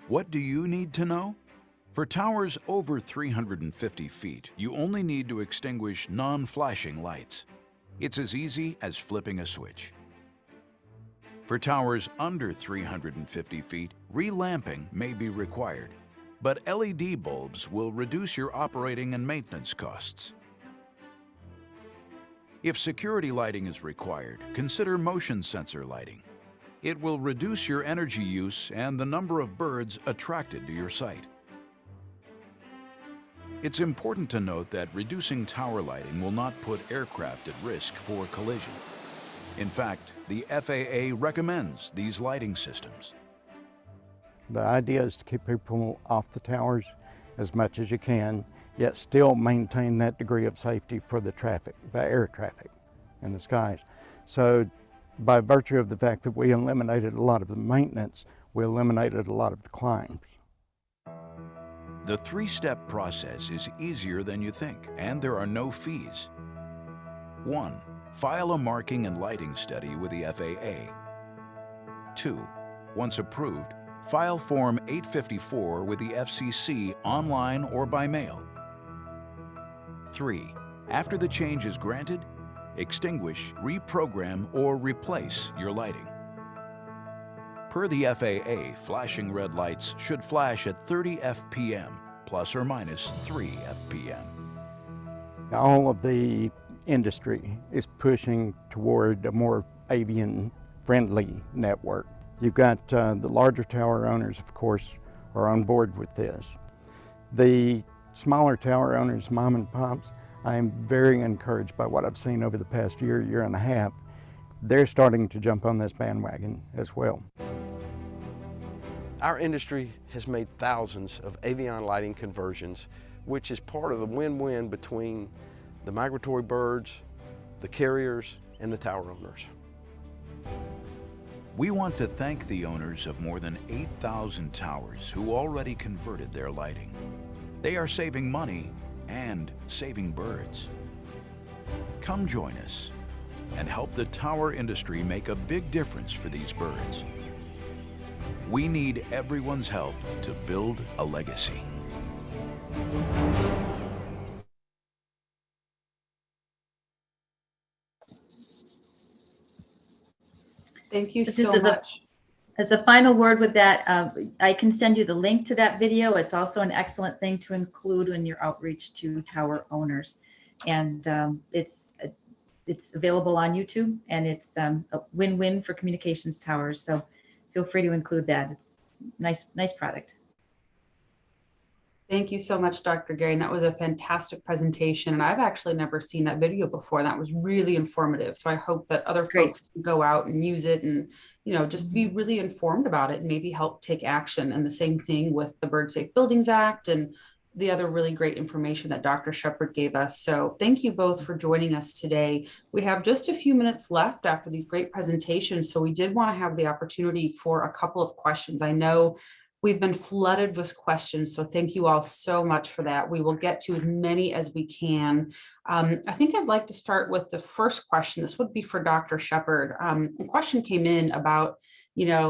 What do you need to know? For towers over 350 feet, you only need to extinguish non-flashing lights. It's as easy as flipping a switch. For towers under 350 feet, relamping may be required, but LED bulbs will reduce your operating and maintenance costs. If security lighting is required, consider motion sensor lighting. It will reduce your energy use and the number of birds attracted to your site. It's important to note that reducing tower lighting will not put aircraft at risk for collision. In fact, the FAA recommends these lighting systems. The idea is to keep people off the towers as much as you can, yet still maintain that degree of safety for the traffic, the air traffic in the skies. So by virtue of the fact that we eliminated a lot of the maintenance, we eliminated a lot of the climbs. The three-step process is easier than you think, and there are no fees. 1. File a marking and lighting study with the FAA. 2. Once approved, file Form 854 with the FCC online or by mail. 3. After the change is granted, extinguish, reprogram, or replace your lighting. Per the FAA, flashing red lights should flash at 30 FPM, plus or minus 3 FPM. All of the industry is pushing toward a more avian-friendly network. You've got the larger tower owners, of course, are on board with this. The smaller tower owners, mom and pops, I am very encouraged by what I've seen over the past year, year and a half. They're starting to jump on this bandwagon as well. Our industry has made thousands of avian lighting conversions, which is part of the win-win between the migratory birds, the carriers, and the tower owners. We want to thank the owners of more than 8,000 towers who already converted their lighting. They are saving money and saving birds. Come join us and help the tower industry make a big difference for these birds. We need everyone's help to build a legacy. Thank you Just so as a- much. As a final word with that, I can send you the link to that video. It's also an excellent thing to include in your outreach to tower owners. And it's available on YouTube, and it's a win-win for communications towers. So feel free to include that. It's nice product. Thank you so much, Dr. Gehring. That was a fantastic presentation. And I've actually never seen that video before. That was really informative. So I hope that other Great. folks can go out and use it and, just be really informed about it and maybe help take action. And the same thing with the Bird Safe Buildings Act and the other really great information that Dr. Sheppard gave us. So thank you both for joining us today. We have just a few minutes left after these great presentations. So we did want to have the opportunity for a couple of questions. I know we've been flooded with questions, so thank you all so much for that. We will get to as many as we can. I think I'd like to start with the first question. This would be for Dr. Sheppard. A question came in about, if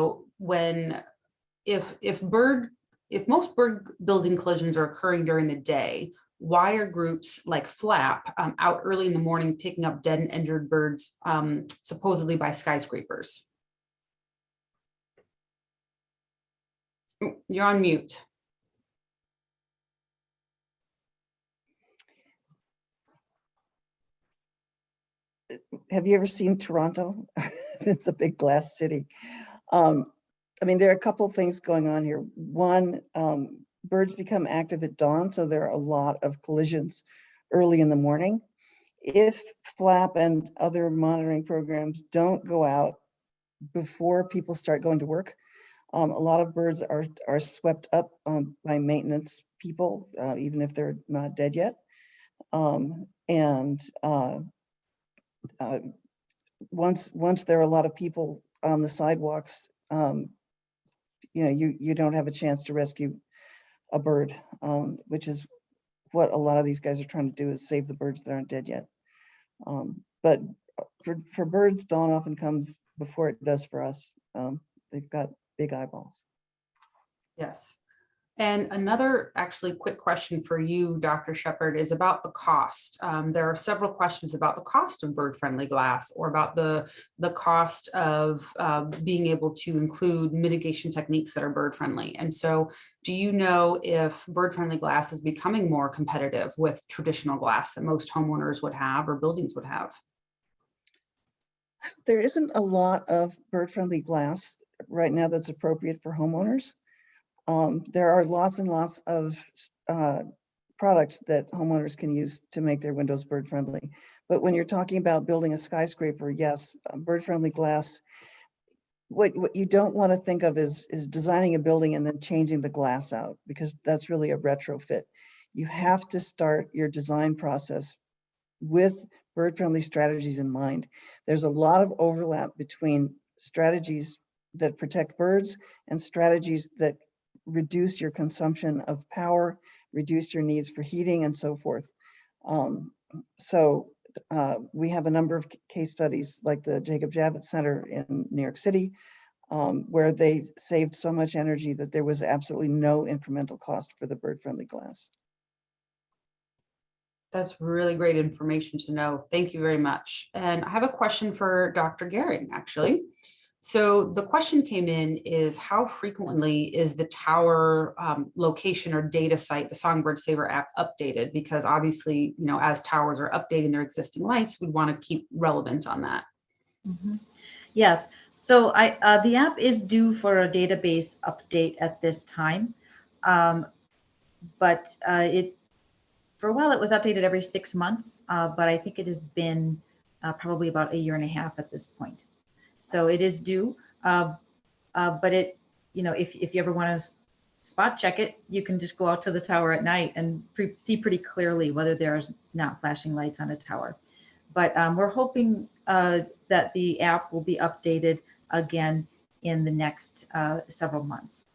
most bird building collisions are occurring during the day, why are groups like FLAP out early in the morning picking up dead and injured birds, supposedly by skyscrapers? You're on mute. Have you ever seen Toronto? It's a big glass city. There are a couple of things going on here. One, birds become active at dawn, so there are a lot of collisions early in the morning. If FLAP and other monitoring programs don't go out before people start going to work, a lot of birds are swept up by maintenance people, even if they're not dead yet. Once there are a lot of people on the sidewalks, you don't have a chance to rescue a bird, which is what a lot of these guys are trying to do, is save the birds that aren't dead yet. But for birds, dawn often comes before it does for us. They've got big eyeballs. Yes. And another actually quick question for you, Dr. Sheppard, is about the cost. There are several questions about the cost of bird-friendly glass, or about the cost of being able to include mitigation techniques that are bird-friendly. And so do you know if bird-friendly glass is becoming more competitive with traditional glass that most homeowners would have or buildings would have? There isn't a lot of bird-friendly glass right now that's appropriate for homeowners. There are lots and lots of products that homeowners can use to make their windows bird-friendly. But when you're talking about building a skyscraper, yes, bird-friendly glass, what you don't want to think of is designing a building and then changing the glass out, because that's really a retrofit. You have to start your design process with bird-friendly strategies in mind. There's a lot of overlap between strategies that protect birds and strategies that reduce your consumption of power, reduce your needs for heating, and so forth. We have a number of case studies like the Jacob Javits Center in New York City, where they saved so much energy that there was absolutely no incremental cost for the bird-friendly glass. That's really great information to know. Thank you very much. And I have a question for Dr. Gehring, actually. So the question came in is, how frequently is the tower location or data site, the Songbird Saver app, updated? Because obviously, you know, as towers are updating their existing lights, we'd want to keep relevant on that. Mm-hmm. Yes, so the app is due for a database update at this time, but for a while it was updated every 6 months, but I think it has been probably about a year and a half at this point. So it is due, but it, you know, if you ever want to spot check it, you can just go out to the tower at night and see pretty clearly whether there's not flashing lights on a tower. But we're hoping that the app will be updated again in the next several months.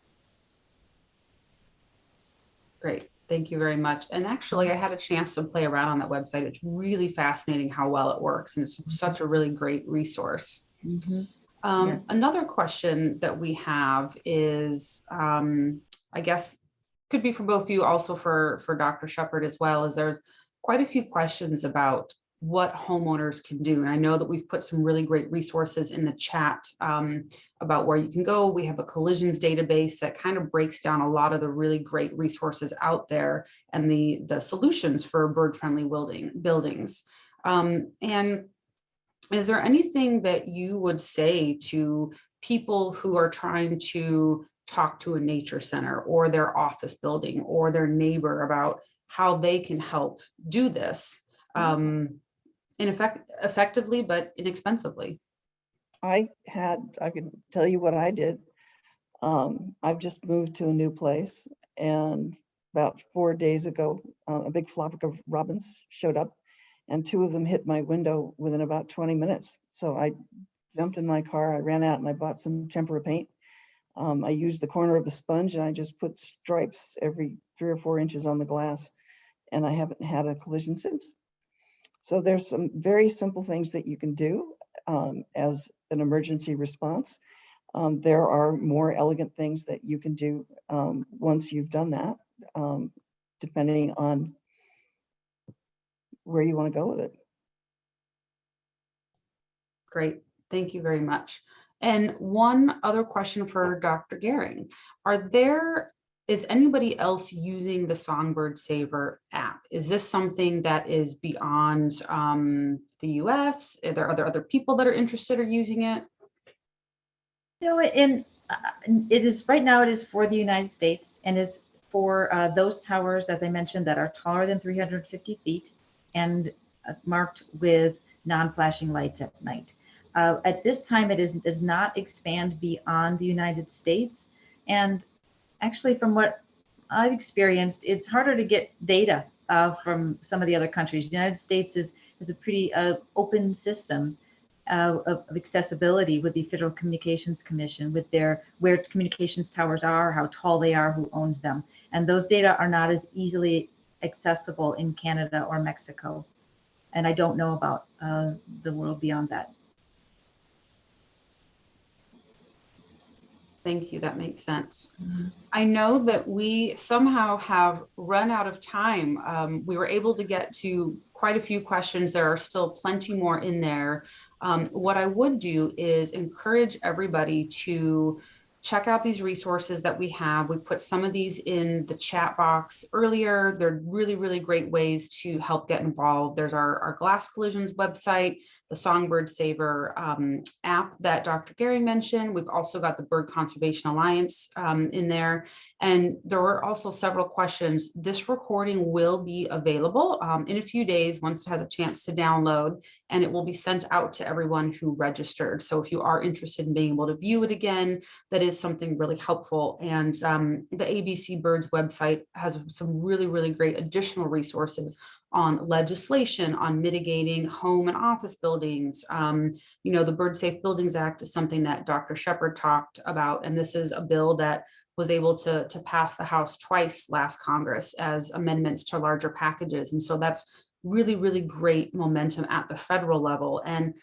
Great. Thank you very much. And actually, I had a chance to play around on that website. It's really fascinating how well it works. And it's such a really great resource. Mm-hmm. Yes. Another question that we have is, I guess, could be for both of you, also for Dr. Sheppard as well, is there's quite a few questions about what homeowners can do. And I know that we've put some really great resources in the chat about where you can go. We have a collisions database that kind of breaks down a lot of the really great resources out there and the solutions for bird-friendly buildings. And is there anything that you would say to people who are trying to talk to a nature center or their office building or their neighbor about how they can help do this effectively but inexpensively? I can tell you what I did. I've just moved to a new place, and about 4 days ago, a big flock of robins showed up, and 2 of them hit my window within about 20 minutes. So I jumped in my car, I ran out and I bought some tempera paint. I used the corner of the sponge and I just put stripes every 3 or 4 inches on the glass, and I haven't had a collision since. So there's some very simple things that you can do as an emergency response. There are more elegant things that you can do once you've done that, depending on where you want to go with it. Great. Thank you very much. And one other question for Dr. Gehring. Is anybody else using the Songbird Saver app? Is this something that is beyond the U.S.? Are there other people that are interested or using it? No, it is right now. It is for the United States and is for those towers, as I mentioned, that are taller than 350 feet and marked with non-flashing lights at night. At this time, it does not expand beyond the United States. And actually, from what I've experienced, it's harder to get data from some of the other countries. The United States is a pretty open system of accessibility with the Federal Communications Commission, with where communications towers are, how tall they are, who owns them. And those data are not as easily accessible in Canada or Mexico. And I don't know about the world beyond that. Thank you. That makes sense. Mm-hmm. I know that we somehow have run out of time. We were able to get to quite a few questions. There are still plenty more in there. What I would do is encourage everybody to check out these resources that we have. We put some of these in the chat box earlier. They're really, really great ways to help get involved. There's our Glass Collisions website, the Songbird Saver app that Dr. Gehring mentioned. We've also got the Bird Conservation Alliance in there. And there were also several questions. This recording will be available in a few days once it has a chance to download, and it will be sent out to everyone who registered. So if you are interested in being able to view it again, that is something really helpful. And the ABC Birds website has some really, really great additional resources on legislation, on mitigating home and office buildings. The Bird Safe Buildings Act is something that Dr. Sheppard talked about, and this is a bill that was able to pass the House twice last Congress as amendments to larger packages. And so that's really, really great momentum at the federal level. And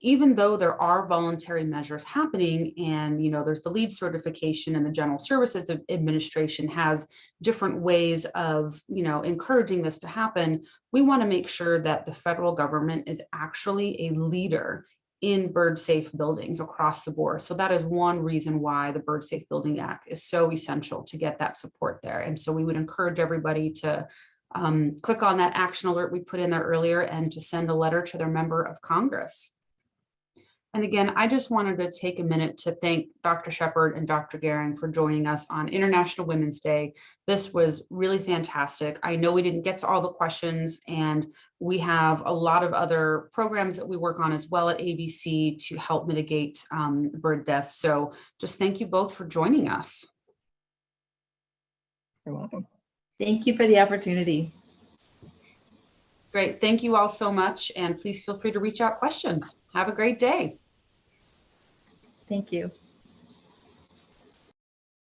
even though there are voluntary measures happening, and there's the LEED certification, and the General Services Administration has different ways of encouraging this to happen, we want to make sure that the federal government is actually a leader in bird safe buildings across the board. So that is one reason why the Bird Safe Building Act is so essential, to get that support there. And so we would encourage everybody to click on that action alert we put in there earlier, and to send a letter to their member of Congress. And again, I just wanted to take a minute to thank Dr. Sheppard and Dr. Gehring for joining us on International Women's Day. This was really fantastic. I know we didn't get to all the questions, and we have a lot of other programs that we work on as well at ABC to help mitigate bird deaths. So just thank you both for joining us. You're welcome. Thank you for the opportunity. Great. Thank you all so much. And please feel free to reach out questions. Have a great day. Thank you.